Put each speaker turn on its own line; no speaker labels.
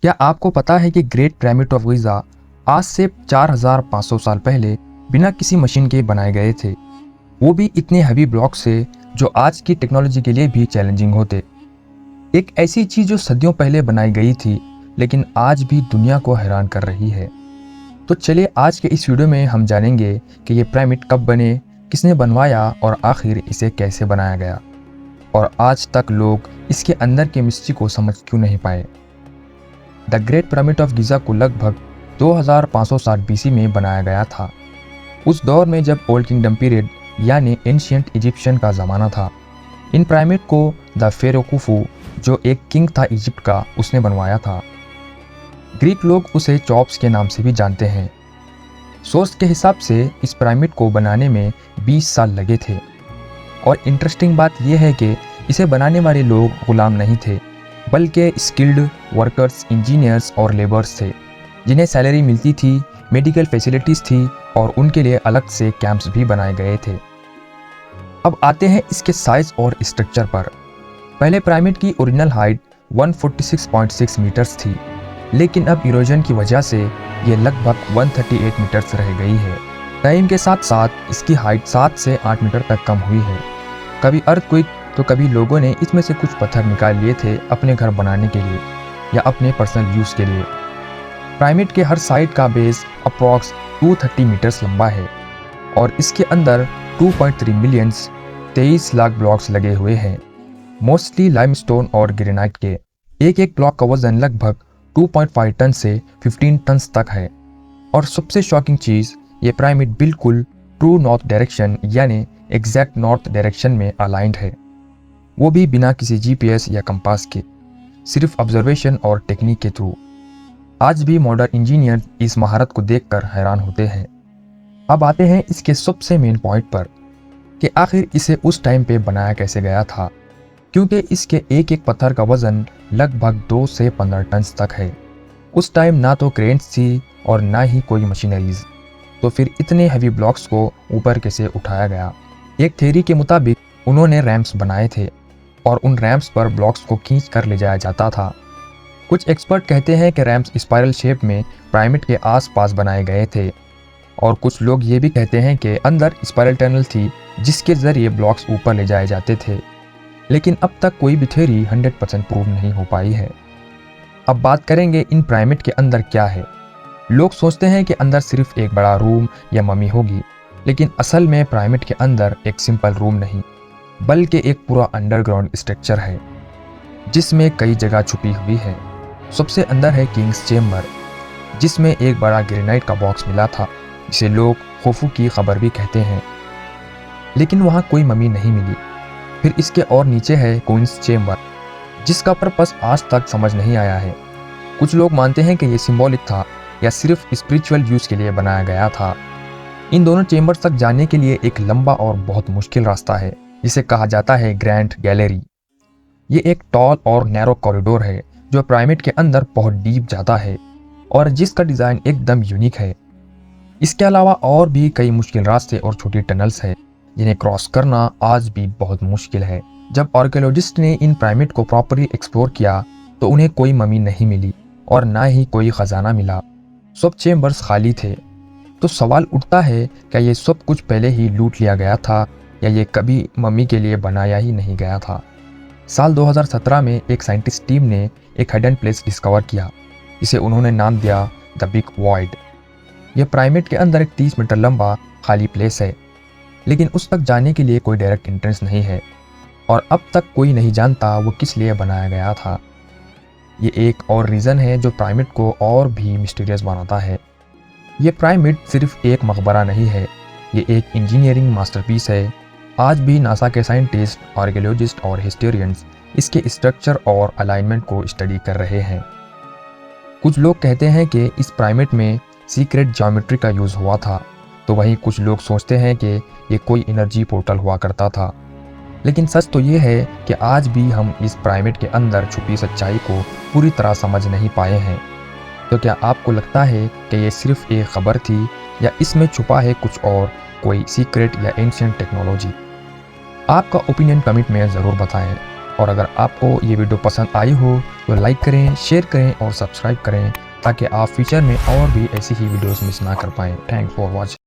क्या आपको पता है कि ग्रेट पिरामिड ऑफ गिज़ा आज से 4500 साल पहले बिना किसी मशीन के बनाए गए थे, वो भी इतने हैवी ब्लॉक से जो आज की टेक्नोलॉजी के लिए भी चैलेंजिंग होते। एक ऐसी चीज़ जो सदियों पहले बनाई गई थी लेकिन आज भी दुनिया को हैरान कर रही है। तो चलिए आज के इस वीडियो में हम जानेंगे कि ये पिरामिड कब बने, किसने बनवाया और आखिर इसे कैसे बनाया गया, और आज तक लोग इसके अंदर के मिस्ट्री को समझ क्यों नहीं पाए। The great pyramid of Giza को लगभग 2500 साल बीसी में बनाया गया था। उस दौर में जब ओल्ड किंगडम पीरियड यानी एंशिएंट इजिप्शियन का ज़माना था। इन पिरामिड को द फेरो खुफू, जो एक किंग था इजिप्ट का, उसने बनवाया था। ग्रीक लोग उसे चॉप्स के नाम से भी जानते हैं। सोर्स के हिसाब से इस पिरामिड को बनाने में 20 साल लगे थे। और इंटरेस्टिंग बात यह है कि इसे बनाने वाले लोग गुलाम नहीं थे, बल्कि स्किल्ड वर्कर्स, इंजीनियर्स और लेबर्स थे, जिन्हें सैलरी मिलती थी, मेडिकल फैसिलिटीज़ थी और उनके लिए अलग से कैंप्स भी बनाए गए थे। अब आते हैं इसके साइज और स्ट्रक्चर पर। पहले पिरामिड की ओरिजिनल हाइट 146.6 मीटर्स थी, लेकिन अब इरोजन की वजह से ये लगभग 138 मीटर्स रह गई है। टाइम के साथ साथ इसकी हाइट 7 से 8 मीटर तक कम हुई है। कभी अर्थक्वेक तो कभी लोगों ने इसमें से कुछ पत्थर निकाल लिए थे अपने घर बनाने के लिए या अपने पर्सनल यूज़ के लिए। पिरामिड के हर साइड का बेस अप्रॉक्स 230 मीटर्स लंबा है और इसके अंदर 2.3 मिलियन 23 लाख ब्लॉक्स लगे हुए हैं, मोस्टली लाइमस्टोन और ग्रेनाइट के। एक एक ब्लॉक का वजन लगभग 2.5 टन से 15 टन तक है। और सबसे शॉकिंग चीज़, ये पिरामिड बिल्कुल ट्रू नॉर्थ डायरेक्शन यानी एग्जैक्ट नॉर्थ डायरेक्शन में अलाइंड है, वो भी बिना किसी जीपीएस या कंपास के, सिर्फ ऑब्जर्वेशन और टेक्निक के थ्रू। आज भी मॉडर्न इंजीनियर इस महारत को देखकर हैरान होते हैं। अब आते हैं इसके सबसे मेन पॉइंट पर कि आखिर इसे उस टाइम पे बनाया कैसे गया था, क्योंकि इसके एक एक पत्थर का वजन लगभग 2 से 15 टन तक है। उस टाइम ना तो क्रेन्स थी और ना ही कोई मशीनरीज, तो फिर इतने हैवी ब्लॉक्स को ऊपर कैसे उठाया गया। एक थ्योरी के मुताबिक उन्होंने रैम्प्स बनाए थे और उन रैम्प्स पर ब्लॉक्स को खींच कर ले जाया जाता था। कुछ एक्सपर्ट कहते हैं कि रैम्प्स स्पाइरल शेप में पिरामिड के आसपास बनाए गए थे, और कुछ लोग ये भी कहते हैं कि अंदर स्पाइरल टनल थी जिसके ज़रिए ब्लॉक्स ऊपर ले जाए जाते थे। लेकिन अब तक कोई भी थ्योरी 100% प्रूव नहीं हो पाई है। अब बात करेंगे इन पिरामिड के अंदर क्या है। लोग सोचते हैं कि अंदर सिर्फ एक बड़ा रूम या मम्मी होगी, लेकिन असल में पिरामिड के अंदर एक सिंपल रूम नहीं, बल्कि एक पूरा अंडरग्राउंड स्ट्रक्चर है जिसमें कई जगह छुपी हुई है। सबसे अंदर है किंग्स चेम्बर, जिसमें एक बड़ा ग्रेनाइट का बॉक्स मिला था, जिसे लोग खुफू की खबर भी कहते हैं, लेकिन वहाँ कोई मम्मी नहीं मिली। फिर इसके और नीचे है क्वींस चेम्बर, जिसका पर्पस आज तक समझ नहीं आया है। कुछ लोग मानते हैं कि ये सिंबॉलिक था या सिर्फ स्पिरिचुअल यूज के लिए बनाया गया था। इन दोनों चेम्बर्स तक जाने के लिए एक लंबा और बहुत मुश्किल रास्ता है, जिसे कहा जाता है ग्रैंड गैलरी। ये एक टॉल और नैरो कॉरिडोर है जो पिरामिड के अंदर बहुत डीप जाता है और जिसका डिज़ाइन एकदम यूनिक है। इसके अलावा और भी कई मुश्किल रास्ते और छोटी टनल्स हैं जिन्हें क्रॉस करना आज भी बहुत मुश्किल है। जब आर्कियोलॉजिस्ट ने इन पिरामिड को प्रॉपरली एक्सप्लोर किया तो उन्हें कोई मम्मी नहीं मिली और ना ही कोई ख़जाना मिला। सब चेम्बर्स खाली थे। तो सवाल उठता है, क्या ये सब कुछ पहले ही लूट लिया गया था या ये कभी मम्मी के लिए बनाया ही नहीं गया था। साल 2017 में एक साइंटिस्ट टीम ने एक हिडन प्लेस डिस्कवर किया, जिसे उन्होंने नाम दिया द बिग वॉइड। यह पिरामिड के अंदर एक 30 मीटर लंबा खाली प्लेस है, लेकिन उस तक जाने के लिए कोई डायरेक्ट एंट्रेंस नहीं है और अब तक कोई नहीं जानता वो किस लिए बनाया गया था। ये एक और रीज़न है जो पिरामिड को और भी मिस्टीरियस बनाता है। ये पिरामिड सिर्फ एक मकबरा नहीं है, ये एक इंजीनियरिंग मास्टरपीस है। आज भी नासा के साइंटिस्ट, आर्कियोलॉजिस्ट और हिस्टोरियंस इसके स्ट्रक्चर और अलाइनमेंट को स्टडी कर रहे हैं। कुछ लोग कहते हैं कि इस पिरामिड में सीक्रेट ज्योमेट्री का यूज़ हुआ था, तो वहीं कुछ लोग सोचते हैं कि ये कोई एनर्जी पोर्टल हुआ करता था। लेकिन सच तो ये है कि आज भी हम इस पिरामिड के अंदर छुपी सच्चाई को पूरी तरह समझ नहीं पाए हैं। तो क्या आपको लगता है कि ये सिर्फ एक खबर थी या इसमें छुपा है कुछ और, कोई सीक्रेट या एंशिएंट टेक्नोलॉजी? आपका ओपिनियन कमेंट में ज़रूर बताएं। और अगर आपको ये वीडियो पसंद आई हो तो लाइक करें, शेयर करें और सब्सक्राइब करें ताकि आप फ्यूचर में और भी ऐसी ही वीडियोस मिस ना कर पाएँ। Thanks for watching.